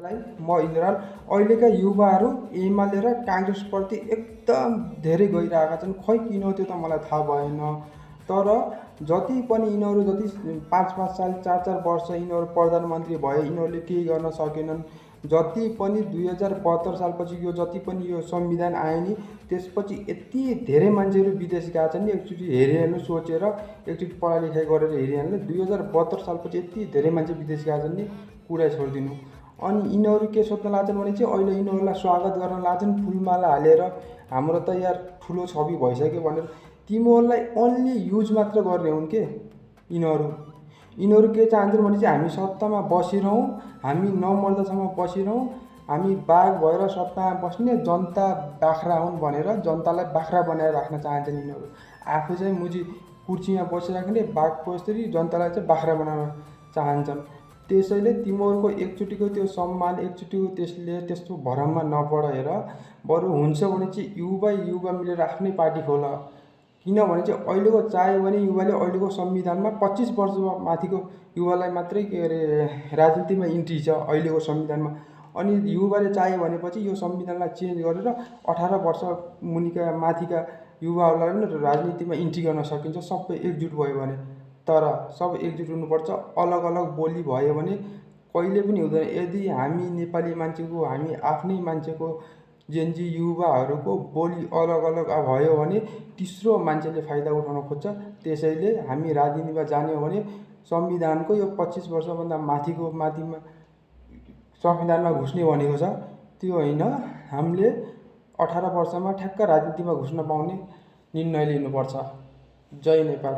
म इन्द्रलाल। अहिलेका युवाहरू एमाले र काङ्ग्रेसप्रति एकदम धेरै गइरहेका छन्। खै किन हो त्यो त मलाई थाहा भएन। तर जति पनि यिनीहरू जति 5-5 साल 4-4 वर्ष यिनीहरू प्रधानमन्त्री भए, यिनीहरूले केही गर्न सकेनन्। जति पनि 2072 सालपछि जति पनि यो संविधान आयो नि, त्यसपछि यति धेरै मान्छेहरू विदेश गएका छन् नि। एकचोटि हेरिहाल्नु, सोचेर एकचोटि पढाइ गरेर हेरिहाल्नु। 2072 सालपछि यति धेरै मान्छे विदेश गएका छन् नि, कुरा छोडिदिनु। अनि यिनीहरू के सोध्न लाग्छन् भने चाहिँ अहिले यिनीहरूलाई स्वागत गर्न लाग्छन् फुलमाला हालेर, हाम्रो त यार ठुलो छवि भइसक्यो भनेर। तिमीहरूलाई ओन्ली युज मात्र गर्ने हुन् के यिनीहरू के चाहन्छन् भने चाहिँ हामी सत्तामा बसिरहौँ, हामी नमर्दासम्म बसिरहौँ, हामी बाघ भएर सत्तामा बस्ने, जनता बाख्रा हुन् भनेर जनतालाई बाख्रा बनाएर राख्न चाहन्छन् यिनीहरू। आफू चाहिँ मुजी कुर्सीमा बसिराख्ने बाघको जसरी जनतालाई चाहिँ बाख्रा बनाउन चाहन्छन्। त्यसैले तिमीहरूको एकचोटिको त्यो सम्मान, एकचोटिको त्यसले त्यस्तो भरममा नपढेर बरु हुन्छ भने चाहिँ युवा मिलेर आफ्नै पार्टी खोल। किनभने चाहिँ अहिलेको चाह्यो भने युवाले अहिलेको संविधानमा 25 वर्ष माथिको युवालाई मात्रै राजनीतिमा इन्ट्री छ अहिलेको संविधानमा। अनि युवाले चाह्यो भनेपछि यो संविधानलाई चेन्ज गरेर 18 वर्ष मुनिका माथिका युवाहरूलाई पनि राजनीतिमा इन्ट्री गर्न सकिन्छ, सबै एकजुट भयो भने। तर सब एकजुट हुनुपर्छ। अलग अलग बोली भयो भने कहिले पनि हुँदैन। यदि हामी नेपाली मान्छेको, हामी आफ्नै मान्छेको, जेनजी युवाहरूको बोली अलग अलग भयो भने तेस्रो मान्छेले फाइदा उठाउन खोज्छ। त्यसैले हामी राजनीतिमा जाने हो भने संविधानको यो 25 वर्षभन्दा माथिमा संविधानमा घुस्ने भनेको छ, त्यो होइन। हामीले 18 वर्षमा ठ्याक्क राजनीतिमा घुस्न पाउने निर्णय लिनुपर्छ। जय नेपाल।